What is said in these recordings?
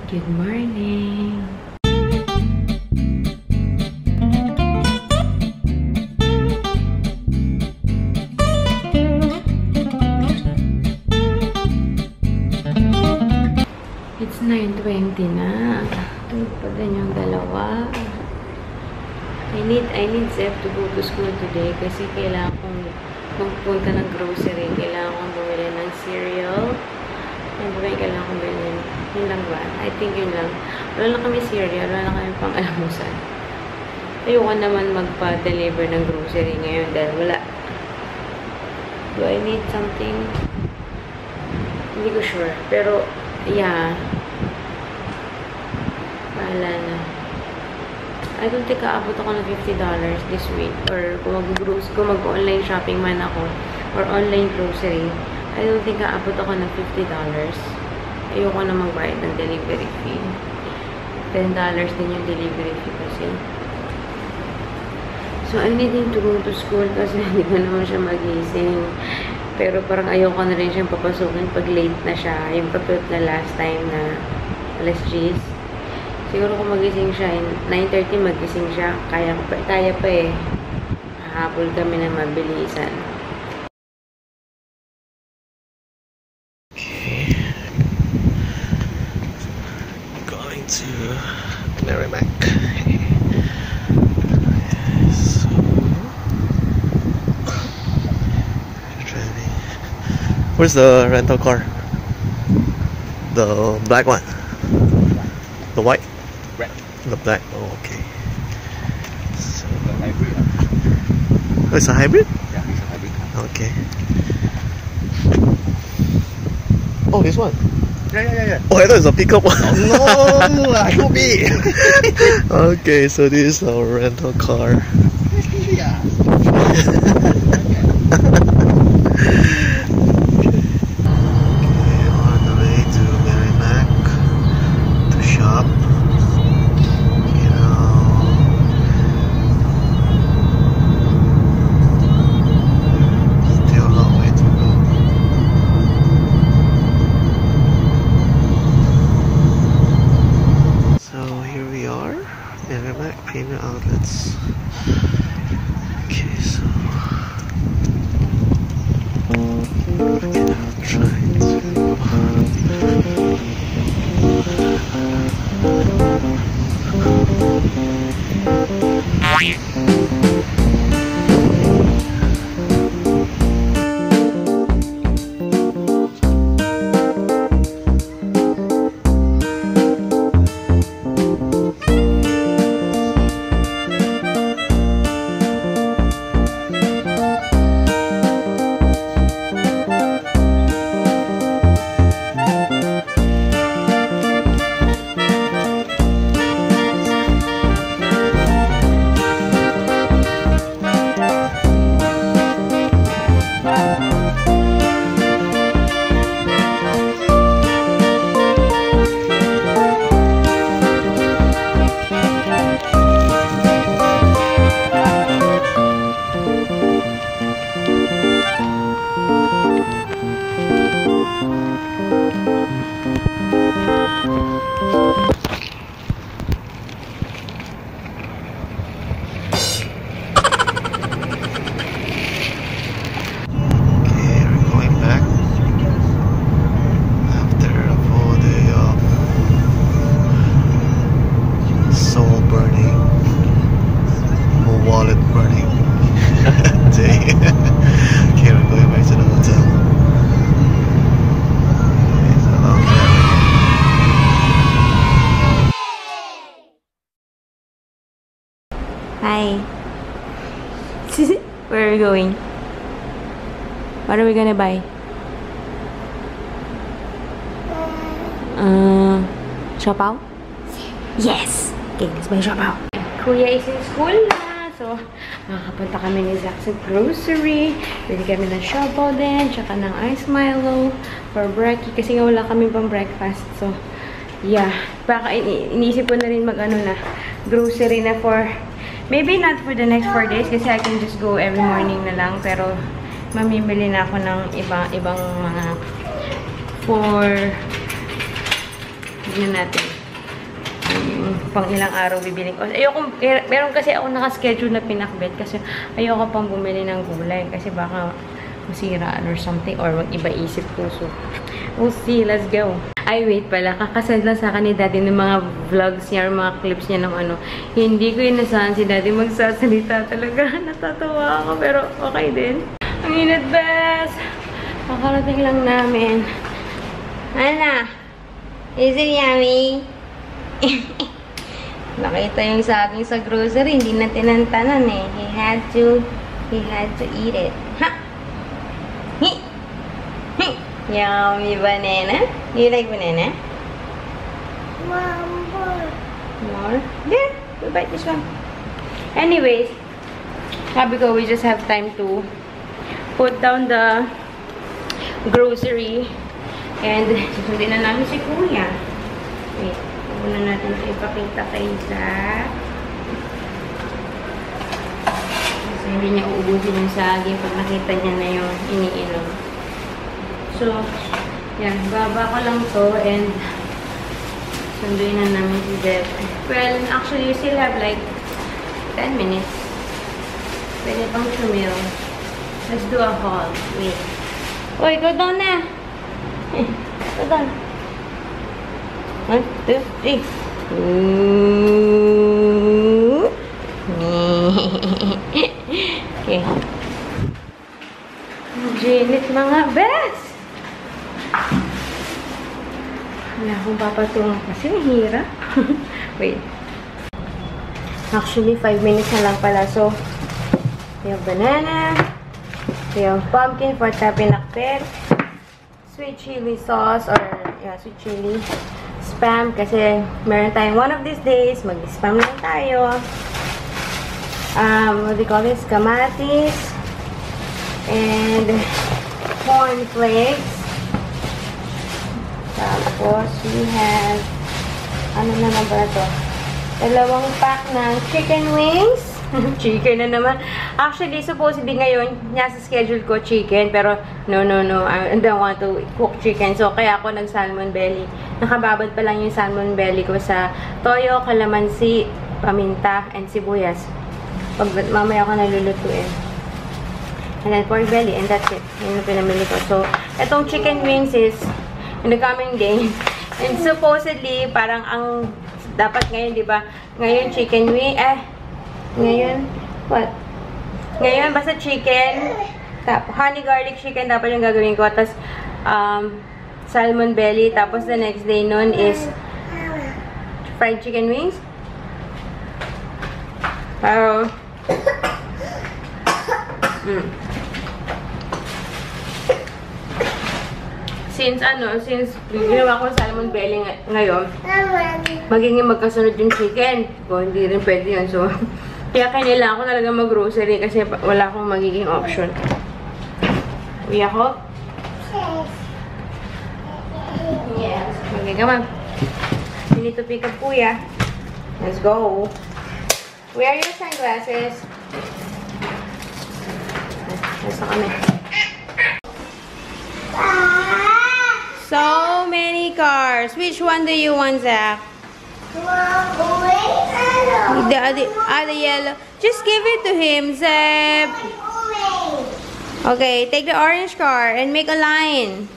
Good morning! It's 9:20 na. Tulog pa din yung dalawa. I need Zep to go to school today kasi kailangan kong magpunta ng grocery. Kailangan kong bumili ng cereal. Ano ba yung kailangan kong bilhin? Yun lang ba? I think yun lang. Wala lang kami cereal. Wala lang kami pang-alamusan. Ayoko naman magpa-deliver ng grocery ngayon dahil wala. Do I need something? Hindi ko sure. Pero, yeah. Bahala na. I don't think aabot ako ng $50 this week. Or kung mag-online shopping man ako or online grocery, I don't think aabot ako ng $50. Ayoko na magbayad ng delivery fee. $10 din yung delivery fee kasi. So, I need him to go to school kasi hindi ko naman siya magising. Pero parang ayoko na rin siyang papasukin pag late na siya. Yung katulad na last time na alas 10. Siguro kung magising siya, 9:30 magising siya. Kaya pa eh. Hahabol kami ng mabilisan. Okay. Going to Merrimack. So, driving. Where's the rental car? The black one? The white? Red. The black. Oh, okay. So, The hybrid. oh, it's a hybrid? Yeah, it's a hybrid car. Okay. Oh, this one. Yeah. Oh, I thought it's a pickup one. No, I could be. Okay, so this is a rental car. Yeah. On the way to Merrimack to shop. You know, still a long way to go. So here we are, Merrimack Premium Outlets. Okay, so we're trying Hi. Where are we going? What are we gonna buy? Siopaw? Yes! Okay, let's buy siopaw. Kuya is in school na. So, makakapunta kami ni Zach sa grocery. Pwede kami ng siopaw din. Tsaka ng ice Milo for brekkie. Kasi nga wala kami pang breakfast. So, yeah. Baka iniisip ko na rin mag-ano na. Grocery na for... Maybe not for the next 4 days kasi I can just go every morning na lang. Pero, mamimili na ako ng ibang mga for... Tignan natin. pang ilang araw bibiling ko. Ayoko, meron kasi ako nakaschedule na pinakbet kasi ayoko pang bumili ng gulay kasi baka masiraan or something or mag-iba isip ko. So, we'll see. Let's go. Ay, wait pala. Kakasend lang sa akin ni Daddy ng mga vlogs niya or mga clips niya ng ano. Hindi ko inasahan si Daddy magsasalita talaga. Natatawa ako pero okay din. Ang init, Bes! Kakarating lang namin. Ana! Is it yummy? Nakita yung saging sa grocery. Hindi na tinantanan eh. He had to eat it. Ha! Yummy banana. Do you like banana? More? Yeah, we'll bite this one. Anyways, sabi ko, we just have time to put down the grocery and susundin na namin si Kuya. Wait, muna natin ito ipakita kay Zach. Kasi hindi niya uubusin yung saging pag nakita niya na yung iniinom. So, yan. Baba ko lang to and sunduin na namin si Zeb. Well, actually, you still have like 10 minutes. Pwede pang tumil. Let's do a haul. Wait. Uy, go down na! Go down. 1, 2, 3. Okay. Ginit mga best! Wala akong papatungan kasi mahirap. Wait. Actually, 5 minutes na lang pala. So, yung banana, yung pumpkin for tapinakpet, sweet chili sauce, or yeah, sweet chili, spam, kasi meron tayong one of these days, mag-spam lang tayo. What do you call this? Kamatis, and corn flakes. Tapos, we have, ano na ba ito? 2 pack ng chicken wings. Chicken na naman. Actually, supposedly ngayon, nasa schedule ko chicken. Pero, no. I don't want to cook chicken. So, kaya ako nag-salmon belly. Nakababad pa lang yung salmon belly ko sa toyo, kalamansi, paminta, and sibuyas. Pag mamaya ako nalulutuin. And then, pork belly. And that's it. Yun yung pinamili ko. So, itong chicken wings is in the coming day. And supposedly, parang ang dapat ngayon, di ba? Ngayon, chicken wing, ngayon, what? Ngayon, basta chicken, honey garlic chicken, dapat yung gagawin ko. Tapos, salmon belly. Tapos, the next day nun is fried chicken wings. Pero, since ginawa ko salmon belly ngayon, magiging magkasunod yung chicken. So, hindi rin pwede yun. So, kaya kailangan ko talaga mag-grocery kasi wala akong magiging option. Uwi ako? Yes. Okay, come on. You need to pick up Kuya. Let's go. Where are your sunglasses? Nasa kami. So many cars. Which one do you want, Zach? The yellow. Just give it to him, Zeb. Okay, take the orange car and make a line.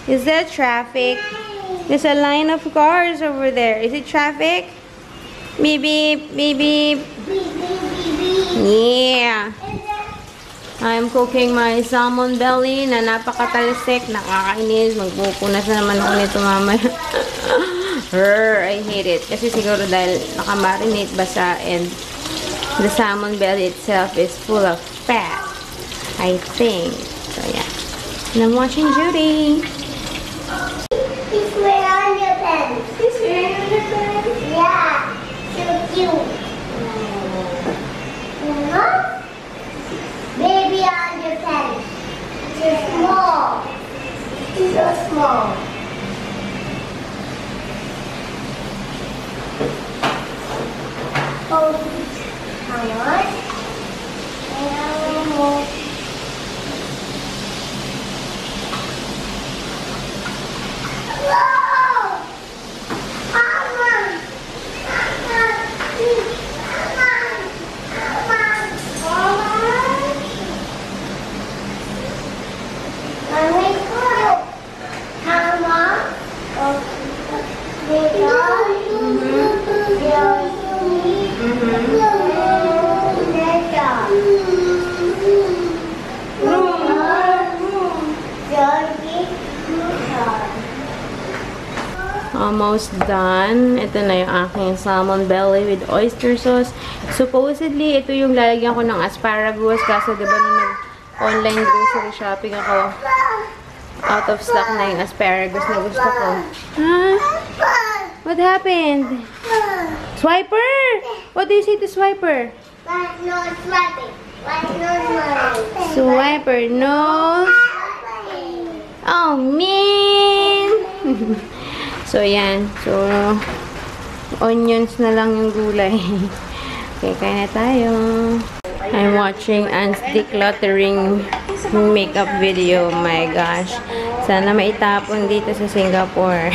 Is there traffic? There's a line of cars over there. Is it traffic? Maybe. Yeah. I'm cooking my salmon belly na napakatalsik, nakakainis. Magpupunas na naman ako nito mamaya. I hate it. Kasi siguro dahil nakamarinate basa and the salmon belly itself is full of fat, I think. So yeah. And I'm watching Judy. He's wearing underpants. He's wearing underpants? Yeah. So cute. Baby underpants. They're small. These are small. Oh, how much? Whoa! Mama! Almost done. Ito na yung aking salmon belly with oyster sauce. Supposedly, ito yung lalagyan ko ng asparagus. Kaso, diba, nung nag-online grocery shopping ako, out of stock na yung asparagus na gusto ko. Huh? What happened? Swiper! What do you say to Swiper? No swiping. No swiping. Swiper, no. Oh, man! So, yan. So, onions na lang yung gulay. Okay, kaya na tayo. I'm watching Anne's decluttering makeup video. Oh my gosh. Sana maitapon dito sa Singapore.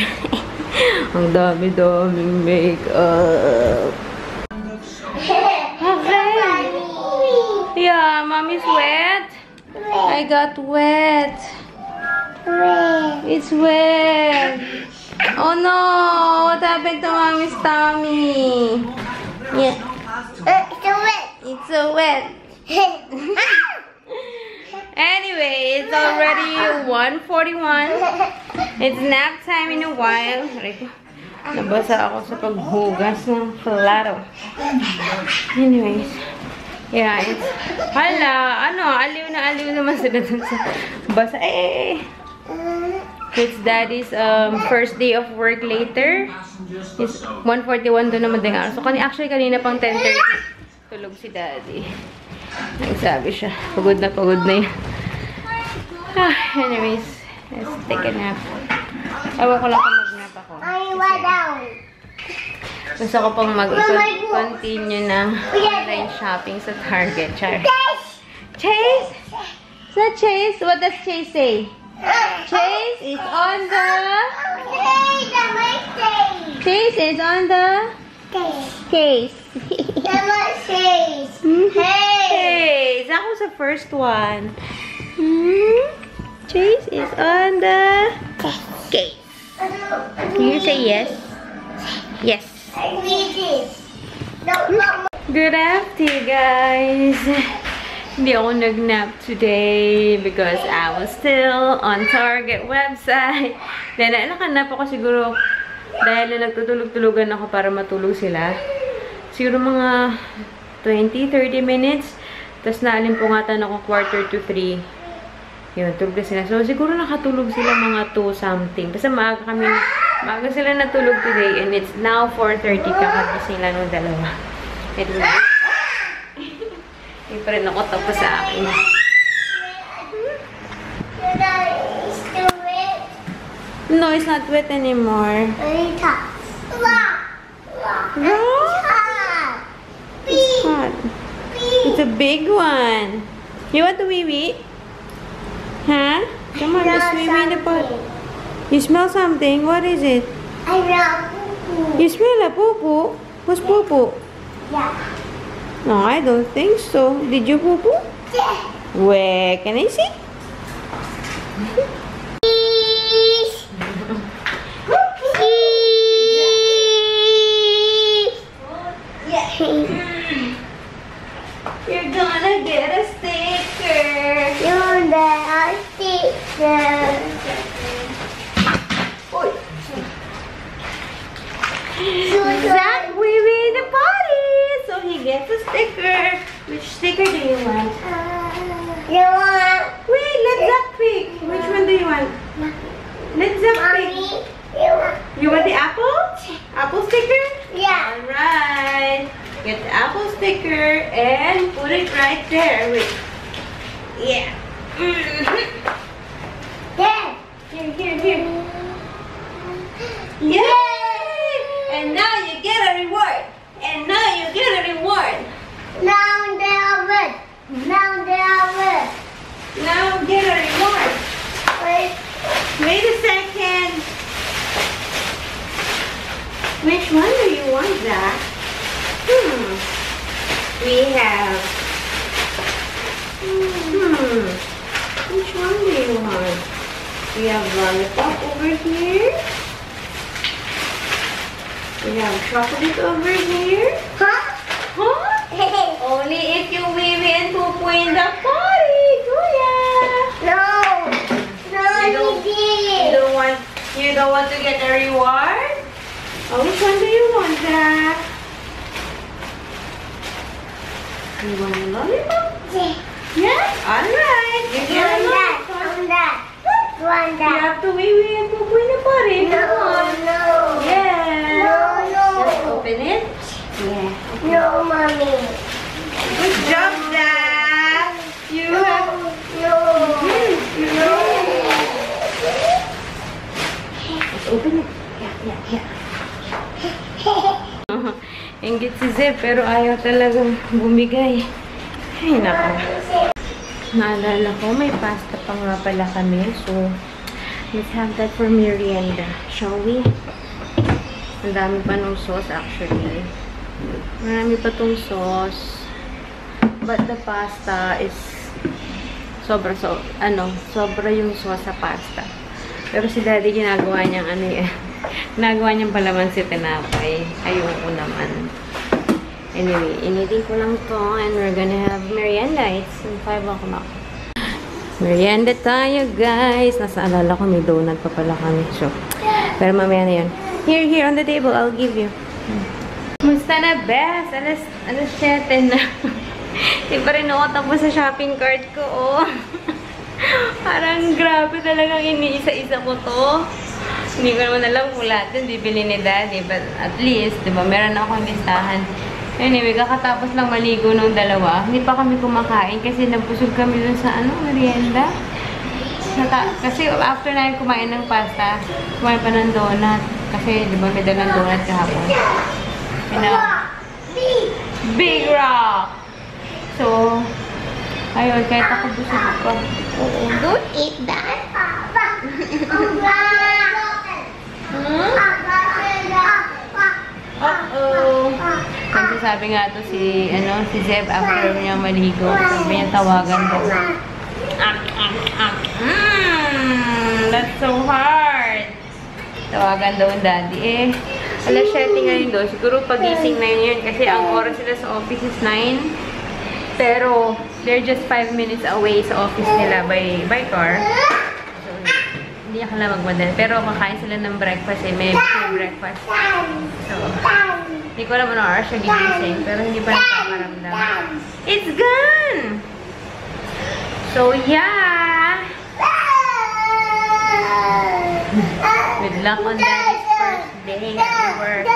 Ang dami-daming makeup. Okay. Yeah, mommy's wet. I got wet. It's wet. Oh no! What happened to mommy's tummy? Yeah. It's so wet. Anyway, it's already 1:41. It's nap time in a while. Nabasa ako sa paghugas ng plato. Anyways. Yeah, it's... Hala! Ano? Aliw naman sila dun sa basa. It's daddy's first day of work later. It's 1:41 doon naman din araw. So, actually, kanina pang 10:30. Tulog si daddy. Nagsabi siya. Pagod na yun. Anyways, let's take a nap. Ewan ko lang kung mag-nap ako. Gusto ko pang mag-continue ng online shopping sa Target. Char. Chase? Is that Chase? What does Chase say? Chase is on the... Chase is on the... Case. Hey! That was the first one. Chase is on the... Case. You say yes? Yes. Good afternoon, guys. Hindi ako nag-nap today because I was still on Target website. Then, nakanap ako siguro dahil na nagtutulog-tulugan ako para matulog sila. Siguro mga 20-30 minutes. Tapos naalimpungatan ako 2:45. Yun, tulog na sila. So, siguro nakatulog sila mga 2 something. Basta maaga sila natulog today. And it's now 4:30. Kakagising lang ng dalawa. Ito na. Hindi pa rin ako tapos sa akin. No, it's not wet anymore. It's hot. It's a big one. You want to wee-wee? Huh? Come on, just wee-wee in the pot. You smell something? What is it? I smell poo-poo. You smell a poo-poo? What's poo-poo? Yeah. No, I don't think so. Did you poo-poo? Yeah. Where? Can I see? You're gonna get a sticker. You're the sticker. Zach, we in the party, so he gets a sticker. Which sticker do you want? You want? Wait, let Zach pick. Which one do you want? Let Zach pick. Mommy, You want the apple? Apple sticker? Yeah. Alright. Get the apple sticker and put it right there. Wait. Yeah. Dad. Here. Yay! And now you get a reward. And now you get a reward. Now they are red. Now they are red. Now get a reward. Wait a second. Which one do you want, Zach? We have... Which one do you want? We have lollipop over here. We have chocolate over here. Huh? Huh? Only if you wee and poo-poo in the party. Kuya. No. No, You he don't did. want You don't want to get a reward? Oh, which one do you want, Zach? You want a lollipop? Yeah? Alright. You get a lollipop. You have to wait. Pupuy na pa rin. Come on. Yeah. Just open it. Yeah. No, mommy. Good job, Zach. You have... Let's open it. Yeah. Inggit si Zeb, pero ayaw talagang bumigay. Ay, nako. Naalala ko, may pasta pa nga pala kami. So, let's have that for merienda. Shall we? Ang dami pa nung sauce, actually. Marami pa tong sauce. But the pasta is sobra yung sauce sa pasta. Pero si Daddy ginagawa niyang ginagawa niyang palaman si tinapay. Ayoko naman. Anyway, initin ko lang to and we're gonna have merienda. It's 5 o'clock. Merienda tayo, guys. Nasa alala ko, may donut pa pala kami. So, pero mamaya na yun. Here, on the table. I'll give you. Musta na, Bes? Alas 7 na. Di pa rin ako tapos sa shopping cart ko, oh. Parang grabe talagang iniisa-isa ko to. Hindi ko naman alam kung lahat yun bibili ni Daddy. But at least, di ba, meron akong listahan. Anyway, kakatapos lang maligo nung dalawa. Hindi pa kami kumakain kasi nabusog kami dun sa merienda. Kasi after namin kumain ng pasta, kumain pa ng donut. Kasi, di ba, may dalang donut kahapon. Big Rock! So, ayun, kahit ako busog pa. Oo, don't eat that. Uh-oh. Sabi nga to si Zeb after niya maligo. Sabi niya tawagan daw. That's so hard. Tawagan daw ang Daddy. Alas 7 ngayon daw. Siguro pagising na yun kasi ang oras sila sa office is 9. Pero, they're just 5 minutes away sa office nila by car. So, hindi ako lang magmadali. Pero, makain sila ng breakfast may breakfast. So, hindi ko alam ano oras siya gigising. Pero, hindi pa nakakaramdam. It's gone! So, yeah! Good luck on Daddy's first day at work.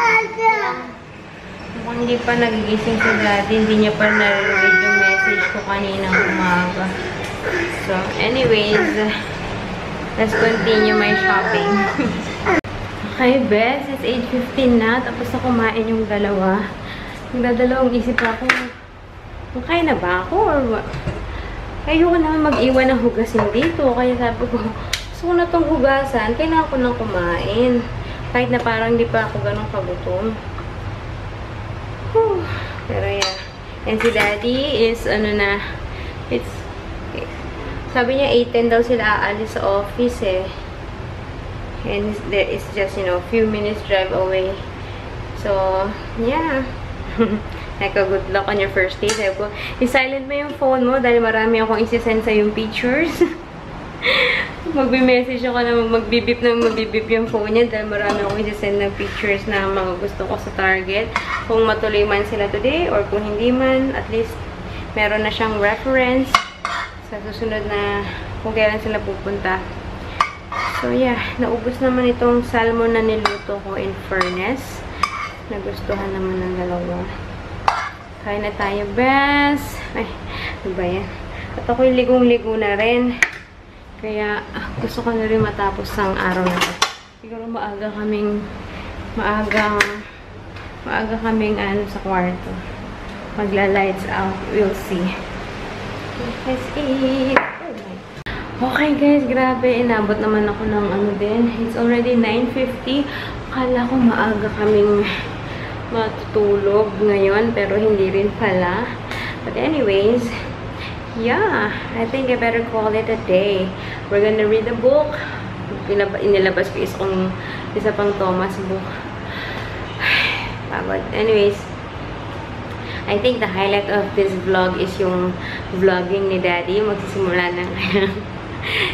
Kung hindi pa nagigising si Daddy, hindi niya pa nare-read yung message ko kaninang umaga. So, anyways, let's continue my shopping. Okay, Bes, it's 8:15 na. Tapos na kumain yung dalawa. Nagdadalawang isip ako, kain na ba ako or what? Ayoko naman mag-iwan ng hugasin dito. Kaya sabi ko, gusto ko na itong hugasan. Kailangan ko nang kumain. Kahit na parang di pa ako ganun kagutom. Pero yeah. And si Daddy is, sabi niya 8:10 daw sila aalis sa office And there is just, few minutes drive away. So, yeah. Good luck on your first day. Sabi ko, i-silent mo yung phone mo dahil marami akong isi-send sa yung pictures. Magbe-message ako na magbibip yung phone niya dahil marami akong isi-send ng pictures na mga gusto ko sa Target. Kung matuloy man sila today or kung hindi man, at least meron na siyang reference sa susunod na kung kailan sila pupunta. So yeah, naubos naman itong salmon na niluto ko in fairness. Nagustuhan naman ng dalawa. Kain na tayo, Bes. Ay, ano ba yan? At ako'y ligong-ligo na rin. Kaya, gusto ko na rin matapos ang araw na ito. Siguro maaga kaming sa kwarto. Magla-lights out. We'll see. Let's eat. Okay, guys. Grabe. Inabot naman ako ng din. It's already 9:50. Akala ko maaga kaming matutulog ngayon. Pero hindi rin pala. But anyways, yeah, I think I better call it a day. We're gonna read a book. Inilabas ko isa pang Thomas book. But anyways, I think the highlight of this vlog is yung vlogging ni Daddy. Magsisimula na ngayon.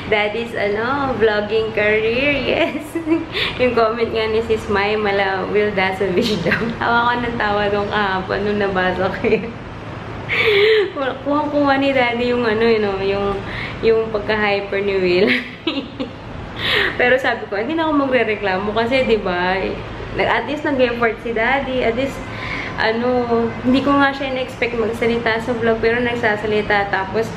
Daddy's, vlogging career. Yes. Yung comment nga ni Sis Mai, mala Will Dasovich daw. Tawa ko ng tawa doon kahapon nung nabasa ko yun. Kuha ni Daddy yung yung pagka-hyper ni Will. Pero sabi ko, hindi na ako magre-reklamo kasi, di ba, at least nag-effort si Daddy. At least, hindi ko nga siya in-expect magsalita sa vlog, pero nagsasalita. Tapos,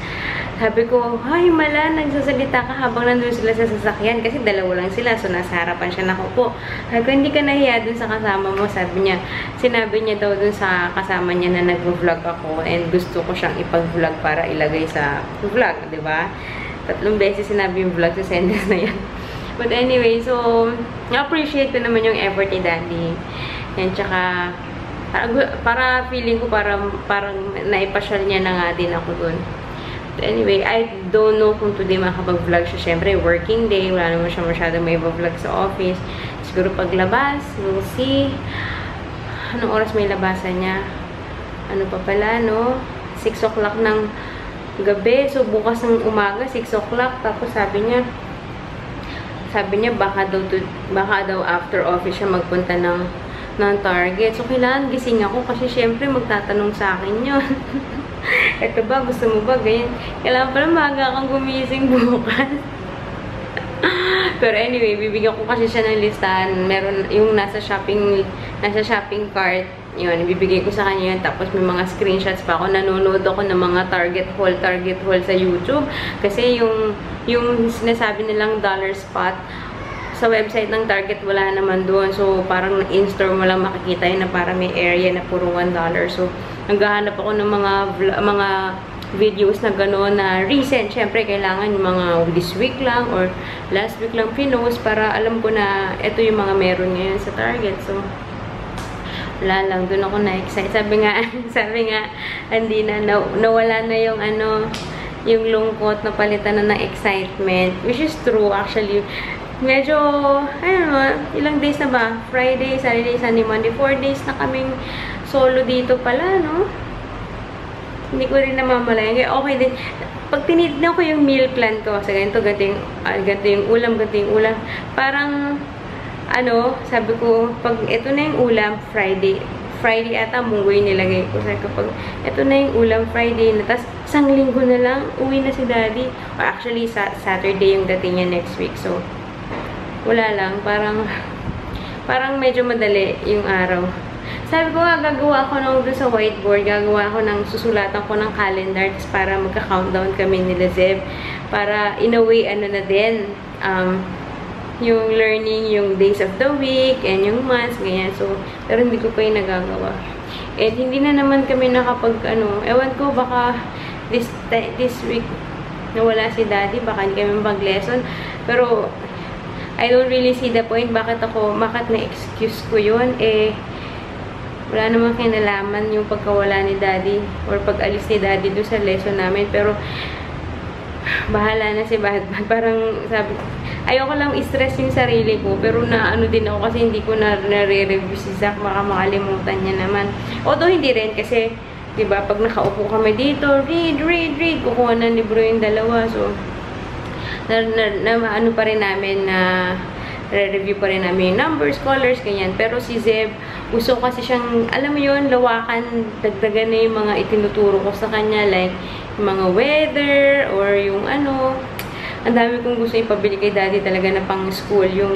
sabi ko, ay, mala, nagsasalita ka habang nandun sila sa sasakyan. Kasi dalawa lang sila, so nasa harapan siya nakaupo. Sabi ko, hindi ka nahiya dun sa kasama mo. Sabi niya, sinabi niya daw dun sa kasama niya na nag-vlog ako and gusto ko siyang ipag-vlog para ilagay sa vlog, di ba? 3 beses sinabi yung vlog sa sentence na yan. But anyway, so, na-appreciate ko naman yung effort ni Daddy. And tsaka, para feeling ko parang naipasyal niya na nga din ako dun. But anyway, I don't know kung today makapag-vlog siya. Siyempre, working day. Wala naman siya masyadong may vlog sa office. Siguro paglabas, we'll see. Anong oras may labasan niya? Ano pa pala, no? 6 o'clock ng gabi. So, bukas ng umaga, 6 o'clock. Tapos sabi niya, baka daw after office siya magpunta ng Target. So, kailangan gising ako kasi syempre magtatanong sa akin yun. Ito ba? Gusto mo ba? Ganyan. Kailangan pala maaga kang gumising bukas. Pero anyway, bibigyan ko kasi siya ng listahan. Meron yung nasa shopping cart. Yun, bibigay ko sa kanya yun. Tapos may mga screenshots pa ako. Nanonood ako ng mga Target haul sa YouTube. Kasi yung sinasabi nilang dollar spot, sa website ng Target, wala naman doon. So, parang in-store mo lang makikita yun na parang may area na puro $1. So, naghahanap ako ng mga videos na gano'n na recent. Siyempre, kailangan yung mga this week lang or last week lang pinost para alam ko na ito yung mga meron ngayon sa Target. So, wala lang. Doon ako na-excite. Sabi nga, hindi nawala na yung yung lungkot na palitan na ng excitement. Which is true, actually. Medyo, ilang days na ba? Friday, Saturday, Sunday, Monday. 4 days na kaming solo dito pala, no? Hindi ko rin namamalayan. Kaya okay din. Pag tinignan ko yung meal plan ko, sa ganito yung ulam. Parang, sabi ko, pag ito na yung ulam, Friday ata, munggoy nilagay ko. Sabi ko, pag ito na yung ulam, Friday na, tas 1 linggo na lang, uwi na si Daddy. Or actually, Saturday yung dating niya next week. So, wala lang. Parang medyo madali yung araw. Sabi ko nga, gagawa ako doon sa whiteboard. Gagawa ako susulatan ko ng calendar para magka-countdown kami nila Zeb. Para in a way, na din, yung learning, yung days of the week, and yung months, ganyan. So, pero hindi ko pa yung nagagawa. And hindi na naman kami ewan ko, baka this week nawala si Daddy, baka hindi kami mag-lesson. Pero, I don't really see the point. Bakit na-excuse ko yun? Wala namang kinalaman yung pagkawala ni Daddy or pag-alis ni Daddy doon sa lesson namin. Pero, bahala na si Batman. Parang, ayoko lang i-stress yung sarili ko. Pero din ako kasi hindi ko nare-review si Zach. Baka makalimutan niya naman. Although, hindi rin kasi, diba, pag nakaupo kami dito, read, kukuha ng libro yung dalawa. So, pa rin namin na re-review pa rin namin yung numbers, colors, ganyan. Pero si Zeb, gusto kasi siyang, alam mo yun, lawakan, dagdagan na yung mga itinuturo ko sa kanya, like, yung mga weather, or yung ang dami kong gusto ipabili kay Daddy talaga na pang school, yung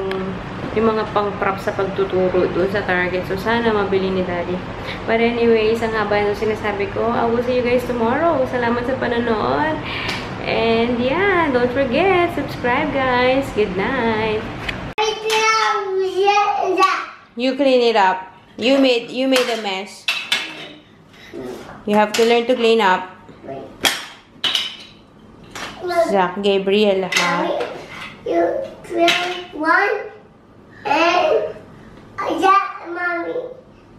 mga pang-prop sa pagtuturo doon sa Target. So, sana mabili ni Daddy. But anyway, isang haba yung sinasabi ko. I will see you guys tomorrow. Salamat sa panonood. And yeah, don't forget, subscribe guys. Good night. You clean it up. You made a mess. You have to learn to clean up. Zach, Gabriel, ha? You clean one and mommy.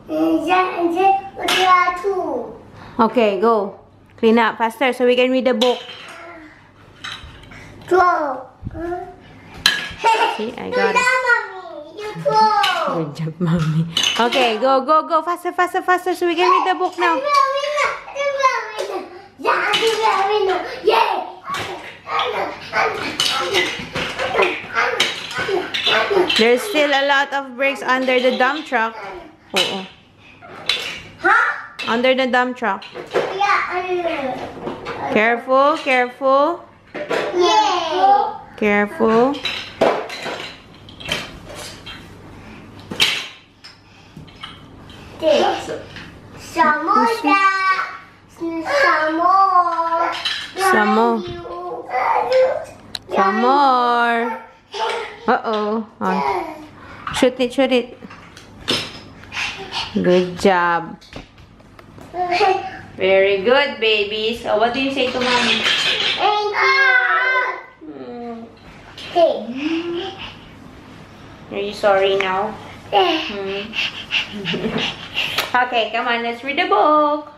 And two. Okay, go. Clean up faster so we can read the book. Throw. See, I got it. Mommy, you throw. Good job, mommy. Okay, go. Faster so we can read the book now. Yay! There's still a lot of bricks under the dump truck. Oo. Huh? Under the dump truck. Yeah. Careful, careful, Yeah. careful. Some more. Some more. Some more. Some more. Uh-oh. Oh. Shoot it, shoot it. Good job. Very good, baby. So, what do you say to mommy? Thank you. Okay. Are you sorry now? Hmm. Okay, come on. Let's read the book.